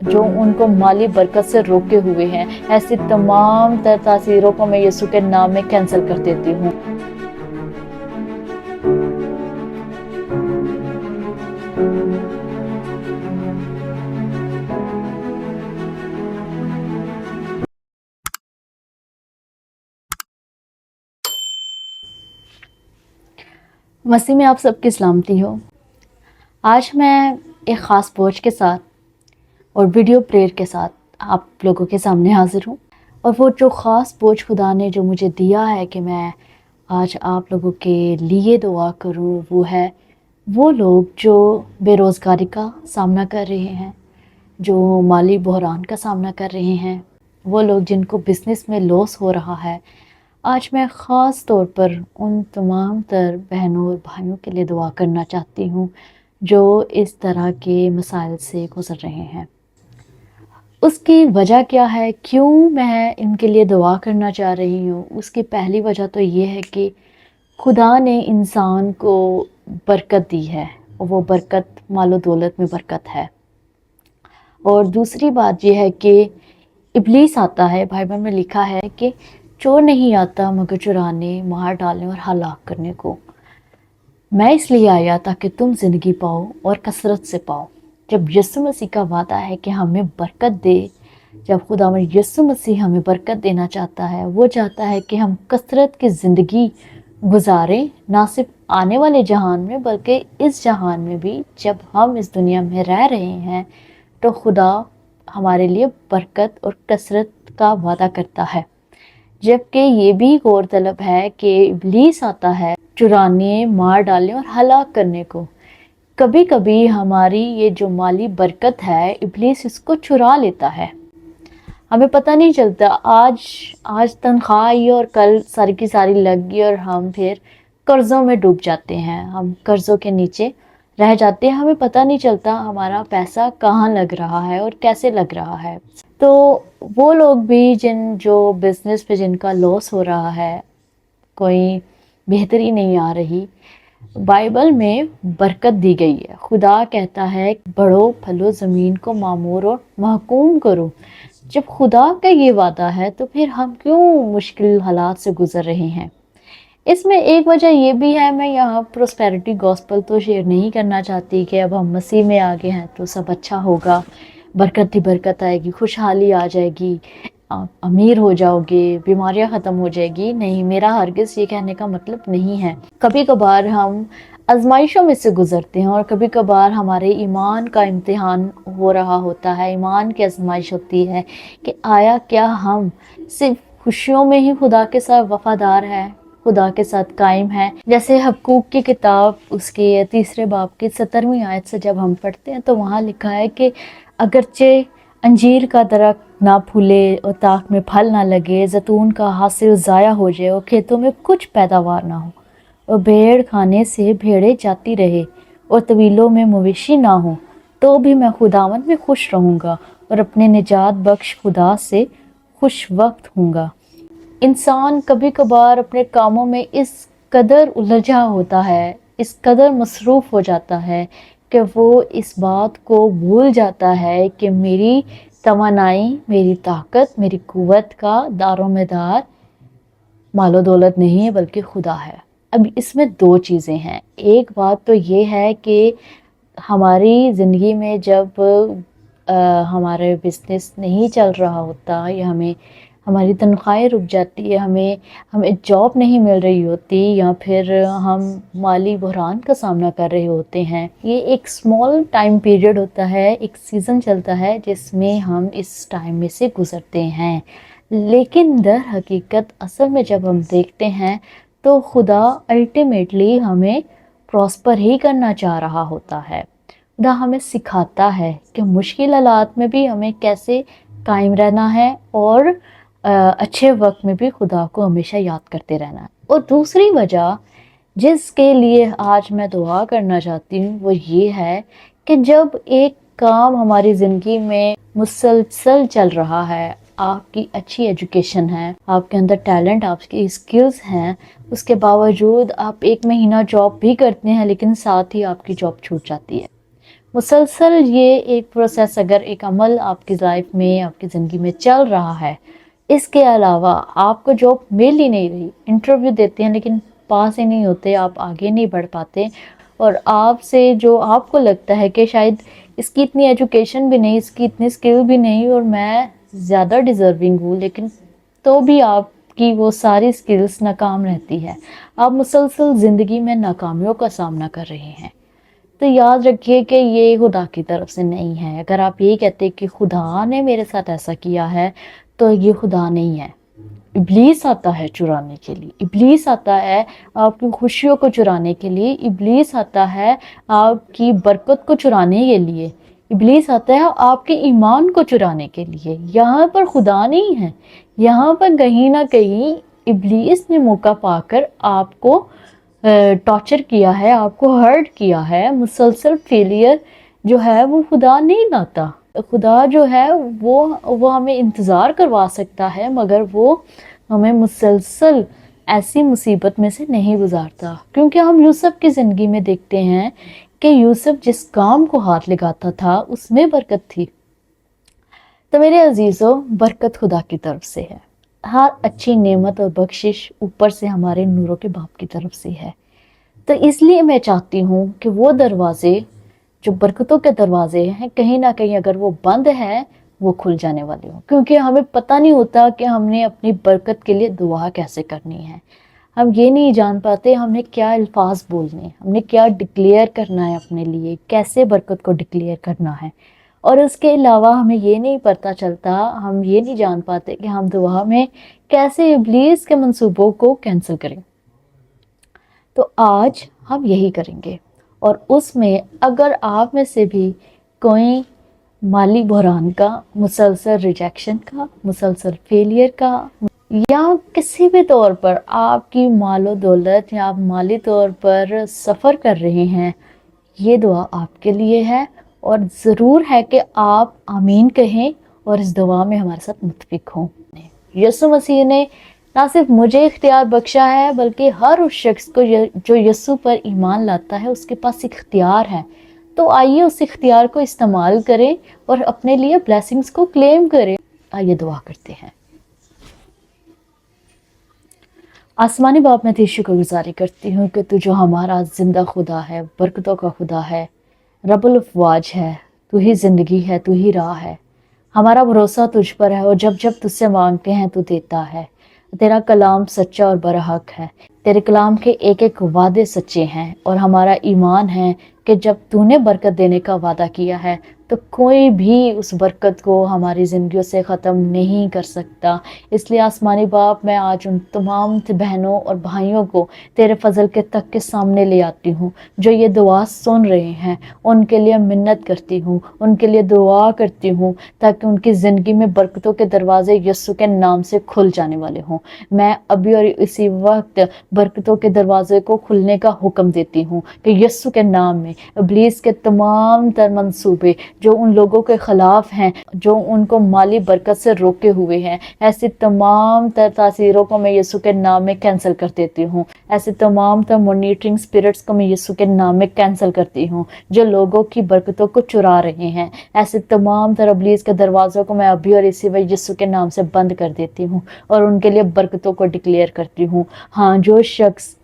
جو ان کو مالی برکت سے روکے ہوئے ہیں، ایسی تمام تر تاثیروں کو میں یسوع کے نام میں کینسل کر دیتی ہوں۔ مسیح میں آپ سب کی سلامتی ہو۔ آج میں ایک خاص بوجھ کے ساتھ اور ویڈیو پریئر کے ساتھ آپ لوگوں کے سامنے حاضر ہوں، اور وہ جو خاص بوجھ خدا نے جو مجھے دیا ہے کہ میں آج آپ لوگوں کے لیے دعا کروں، وہ ہے وہ لوگ جو بے روزگاری کا سامنا کر رہے ہیں، جو مالی بحران کا سامنا کر رہے ہیں، وہ لوگ جن کو بزنس میں لاس ہو رہا ہے۔ آج میں خاص طور پر ان تمام تر بہنوں اور بھائیوں کے لیے دعا کرنا چاہتی ہوں جو اس طرح کے مسائل سے گزر رہے ہیں۔ اس کی وجہ کیا ہے، کیوں میں ان کے لیے دعا کرنا چاہ رہی ہوں؟ اس کی پہلی وجہ تو یہ ہے کہ خدا نے انسان کو برکت دی ہے، اور وہ برکت مال و دولت میں برکت ہے۔ اور دوسری بات یہ ہے کہ ابلیس آتا ہے، بائبل میں لکھا ہے کہ چور نہیں آتا مگر چرانے، مار ڈالنے اور ہلاک کرنے کو۔ میں اس لیے آیا تاکہ تم زندگی پاؤ اور کثرت سے پاؤ۔ جب یسوع مسیح کا وعدہ ہے کہ ہمیں برکت دے، جب خداوند یسوع مسیح ہمیں برکت دینا چاہتا ہے، وہ چاہتا ہے کہ ہم کثرت کی زندگی گزاریں، نہ صرف آنے والے جہان میں بلکہ اس جہان میں بھی۔ جب ہم اس دنیا میں رہ رہے ہیں تو خدا ہمارے لیے برکت اور کثرت کا وعدہ کرتا ہے، جبکہ یہ بھی غور طلب ہے کہ ابلیس آتا ہے چرانے، مار ڈالنے اور ہلاک کرنے کو۔ کبھی کبھی ہماری یہ جو مالی برکت ہے، ابلیس اس کو چرا لیتا ہے، ہمیں پتہ نہیں چلتا۔ آج تنخواہ آئی اور کل ساری کی ساری لگ گئی، اور ہم پھر قرضوں میں ڈوب جاتے ہیں، ہم قرضوں کے نیچے رہ جاتے ہیں، ہمیں پتہ نہیں چلتا ہمارا پیسہ کہاں لگ رہا ہے اور کیسے لگ رہا ہے۔ تو وہ لوگ بھی جو بزنس پہ جن کا لاس ہو رہا ہے، کوئی بہتری نہیں آ رہی، بائبل میں برکت دی گئی ہے۔ خدا کہتا ہے بڑھو پھلو، زمین کو معمور اور محکوم کرو۔ جب خدا کا یہ وعدہ ہے تو پھر ہم کیوں مشکل حالات سے گزر رہے ہیں؟ اس میں ایک وجہ یہ بھی ہے، میں یہاں پروسپیرٹی گاسپل تو شیئر نہیں کرنا چاہتی کہ اب ہم مسیح میں آگے ہیں تو سب اچھا ہوگا، برکت ہی برکت آئے گی، خوشحالی آ جائے گی، امیر ہو جاؤ گے، بیماریاں ختم ہو جائے گی۔ نہیں، میرا ہرگز یہ کہنے کا مطلب نہیں ہے۔ کبھی کبھار ہم آزمائشوں میں سے گزرتے ہیں، اور کبھی کبھار ہمارے ایمان کا امتحان ہو رہا ہوتا ہے، ایمان کی آزمائش ہوتی ہے کہ آیا کیا ہم صرف خوشیوں میں ہی خدا کے ساتھ وفادار ہیں، خدا کے ساتھ قائم ہے؟ جیسے حبقوق کی کتاب اس کے 3 باب کی 17ویں آیت سے جب ہم پڑھتے ہیں تو وہاں لکھا ہے کہ اگرچہ انجیر کا درخت نہ پھولے اور تاک میں پھل نہ لگے، زیتون کا حاصل ضائع ہو جائے اور کھیتوں میں کچھ پیداوار نہ ہو، اور بھیڑ کھانے سے بھیڑیں جاتی رہے اور طویلوں میں مویشی نہ ہو، تو بھی میں خداوند میں خوش رہوں گا اور اپنے نجات بخش خدا سے خوش وقت ہوں گا۔ انسان کبھی کبھار اپنے کاموں میں اس قدر الجھا ہوتا ہے، اس قدر مصروف ہو جاتا ہے کہ وہ اس بات کو بھول جاتا ہے کہ میری توانائی، میری طاقت، میری قوت کا دار و مدار مال و دولت نہیں ہے بلکہ خدا ہے۔ اب اس میں 2 چیزیں ہیں۔ ایک بات تو یہ ہے کہ ہماری زندگی میں جب ہمارے بزنس نہیں چل رہا ہوتا، یا ہماری تنخواہیں رک جاتی ہے، ہمیں جاب نہیں مل رہی ہوتی، یا پھر ہم مالی بحران کا سامنا کر رہے ہوتے ہیں، یہ ایک سمال ٹائم پیریڈ ہوتا ہے، ایک سیزن چلتا ہے جس میں ہم اس ٹائم میں سے گزرتے ہیں۔ لیکن در حقیقت اصل میں جب ہم دیکھتے ہیں تو خدا الٹیمیٹلی ہمیں پراسپر ہی کرنا چاہ رہا ہوتا ہے۔ خدا ہمیں سکھاتا ہے کہ مشکل حالات میں بھی ہمیں کیسے قائم رہنا ہے، اور اچھے وقت میں بھی خدا کو ہمیشہ یاد کرتے رہنا ہے۔ اور دوسری وجہ جس کے لیے آج میں دعا کرنا چاہتی ہوں وہ یہ ہے کہ جب ایک کام ہماری زندگی میں مسلسل چل رہا ہے، آپ کی اچھی ایجوکیشن ہے، آپ کے اندر ٹیلنٹ، آپ کی اسکلز ہیں، اس کے باوجود آپ 1 مہینہ جاب بھی کرتے ہیں لیکن ساتھ ہی آپ کی جاب چھوٹ جاتی ہے، مسلسل یہ ایک پروسیس، اگر ایک عمل آپ کی لائف میں، آپ کی زندگی میں چل رہا ہے، اس کے علاوہ آپ کو جاب مل ہی نہیں رہی، انٹرویو دیتے ہیں لیکن پاس ہی نہیں ہوتے، آپ آگے نہیں بڑھ پاتے، اور آپ سے جو آپ کو لگتا ہے کہ شاید اس کی اتنی ایجوکیشن بھی نہیں، اس کی اتنی اسکل بھی نہیں، اور میں زیادہ ڈیزرونگ ہوں، لیکن تو بھی آپ کی وہ ساری اسکلز ناکام رہتی ہے، آپ مسلسل زندگی میں ناکامیوں کا سامنا کر رہے ہیں، تو یاد رکھیے کہ یہ خدا کی طرف سے نہیں ہے۔ اگر آپ یہی کہتے کہ خدا نے میرے ساتھ ایسا کیا ہے، تو یہ خدا نہیں ہے، ابلیس آتا ہے چرانے کے لیے، ابلیس آتا ہے آپ کی خوشیوں کو چرانے کے لیے، ابلیس آتا ہے آپ کی برکت کو چرانے کے لیے، ابلیس آتا ہے آپ کے ایمان کو چرانے کے لیے۔ یہاں پر خدا نہیں ہے، یہاں پر کہیں نہ کہیں ابلیس نے موقع پا کر آپ کو ٹارچر کیا ہے، آپ کو ہرٹ کیا ہے۔ مسلسل فیلئر جو ہے وہ خدا نہیں لاتا، خدا جو ہے وہ ہمیں انتظار کروا سکتا ہے، مگر وہ ہمیں مسلسل ایسی مصیبت میں سے نہیں گزارتا، کیونکہ ہم یوسف کی زندگی میں دیکھتے ہیں کہ یوسف جس کام کو ہاتھ لگاتا تھا اس میں برکت تھی۔ تو میرے عزیزوں، برکت خدا کی طرف سے ہے، ہر اچھی نعمت اور بخشش اوپر سے ہمارے نوروں کے باپ کی طرف سے ہے۔ تو اس لیے میں چاہتی ہوں کہ وہ دروازے جو برکتوں کے دروازے ہیں، کہیں نہ کہیں اگر وہ بند ہے وہ کھل جانے والے ہوں، کیونکہ ہمیں پتہ نہیں ہوتا کہ ہم نے اپنی برکت کے لیے دعا کیسے کرنی ہے، ہم یہ نہیں جان پاتے ہم نے کیا الفاظ بولنے ہیں، ہم نے کیا ڈکلیئر کرنا ہے اپنے لیے، کیسے برکت کو ڈکلیئر کرنا ہے، اور اس کے علاوہ ہمیں یہ نہیں پتہ چلتا، ہم یہ نہیں جان پاتے کہ ہم دعا میں کیسے ابلیس کے منصوبوں کو کینسل کریں۔ تو آج ہم یہی کریں گے، اور اس میں اگر آپ میں سے بھی کوئی مالی بحران کا، مسلسل ریجیکشن کا، مسلسل فیلئر کا، یا کسی بھی طور پر آپ کی مال و دولت یا آپ مالی طور پر سفر کر رہے ہیں، یہ دعا آپ کے لیے ہے، اور ضرور ہے کہ آپ آمین کہیں اور اس دعا میں ہمارے ساتھ متفق ہوں۔ یسوع مسیح نے نہ صرف مجھے اختیار بخشا ہے، بلکہ ہر اس شخص کو جو یسوع پر ایمان لاتا ہے اس کے پاس اختیار ہے، تو آئیے اس اختیار کو استعمال کریں اور اپنے لیے بلیسنگز کو کلیم کریں۔ آئیے دعا کرتے ہیں۔ آسمانی باپ، میں تیری شکر گزاری کرتی ہوں کہ تو جو ہمارا زندہ خدا ہے، برکتوں کا خدا ہے، رب الافواج ہے، تو ہی زندگی ہے، تو ہی راہ ہے، ہمارا بھروسہ تجھ پر ہے، اور جب جب تجھ سے مانگتے ہیں تو دیتا ہے۔ تیرا کلام سچا اور برحق ہے، تیرے کلام کے ایک ایک وعدے سچے ہیں، اور ہمارا ایمان ہے کہ جب تو نے برکت دینے کا وعدہ کیا ہے تو کوئی بھی اس برکت کو ہماری زندگیوں سے ختم نہیں کر سکتا۔ اس لیے آسمانی باپ، میں آج ان تمام بہنوں اور بھائیوں کو تیرے فضل کے تک کے سامنے لے آتی ہوں جو یہ دعا سن رہے ہیں، ان کے لیے منت کرتی ہوں، ان کے لیے دعا کرتی ہوں تاکہ ان کی زندگی میں برکتوں کے دروازے یسوع کے نام سے کھل جانے والے ہوں۔ میں ابھی اور اسی وقت برکتوں کے دروازے کو کھلنے کا حکم دیتی ہوں کہ یسوع کے نام میں ابلیس کے تمام تر منصوبے جو ان لوگوں کے خلاف ہیں، جو ان کو مالی برکت سے روکے ہوئے ہیں، ایسی تمام تر تاثیروں کو میں یسوع کے نام میں کینسل کر دیتی ہوں، ایسے تمام تر مانیٹرنگ اسپرٹس کو میں یسوع کے نام میں کینسل کرتی ہوں جو لوگوں کی برکتوں کو چرا رہے ہیں، ایسے تمام تر ابلیس کے دروازوں کو میں ابھی اور اسی وقت یسوع کے نام سے بند کر دیتی ہوں اور ان کے لیے برکتوں کو ڈکلیئر کرتی ہوں۔ ہاں، جو شخص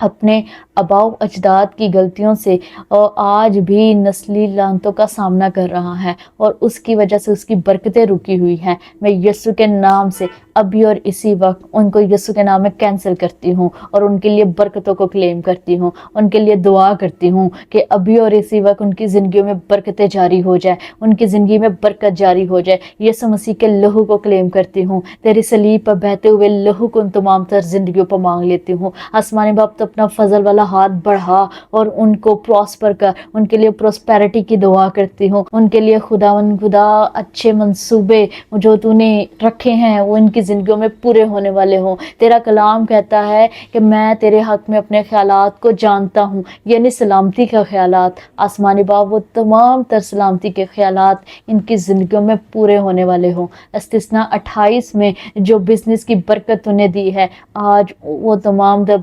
اپنے آباء و اجداد کی غلطیوں سے اور آج بھی نسلی لعنتوں کا سامنا کر رہا ہے اور اس کی وجہ سے اس کی برکتیں رکی ہوئی ہیں، میں یسوع کے نام سے ابھی اور اسی وقت ان کو یسوع کے نام میں کینسل کرتی ہوں اور ان کے لیے برکتوں کو کلیم کرتی ہوں، ان کے لیے دعا کرتی ہوں کہ ابھی اور اسی وقت ان کی زندگیوں میں برکتیں جاری ہو جائے، ان کی زندگی میں برکت جاری ہو جائے۔ یسوع مسیح کے لہو کو کلیم کرتی ہوں، تیری صلیب پر بہتے ہوئے لہو کو ان تمام تر زندگیوں پر مانگ لیتی ہوں۔ آسمانی باپ، تو اپنا فضل والا ہاتھ بڑھا اور ان کو پراسپر کر، ان کے لیے پراسپیرٹی کی دعا کرتی ہوں، ان کے لیے خدا اچھے منصوبے جو تو نے رکھے ہیں وہ ان کی زندگیوں میں پورے ہونے والے ہوں۔ تیرا کلام کہتا ہے کہ میں تیرے حق میں اپنے خیالات کو جانتا ہوں، یعنی سلامتی کا خیالات۔ آسمانی باپ، وہ تمام تر سلامتی کے خیالات ان کی زندگیوں میں پورے ہونے والے ہوں۔ استثنا 28 میں جو بزنس کی برکت انہیں دی ہے، آج وہ تمام تر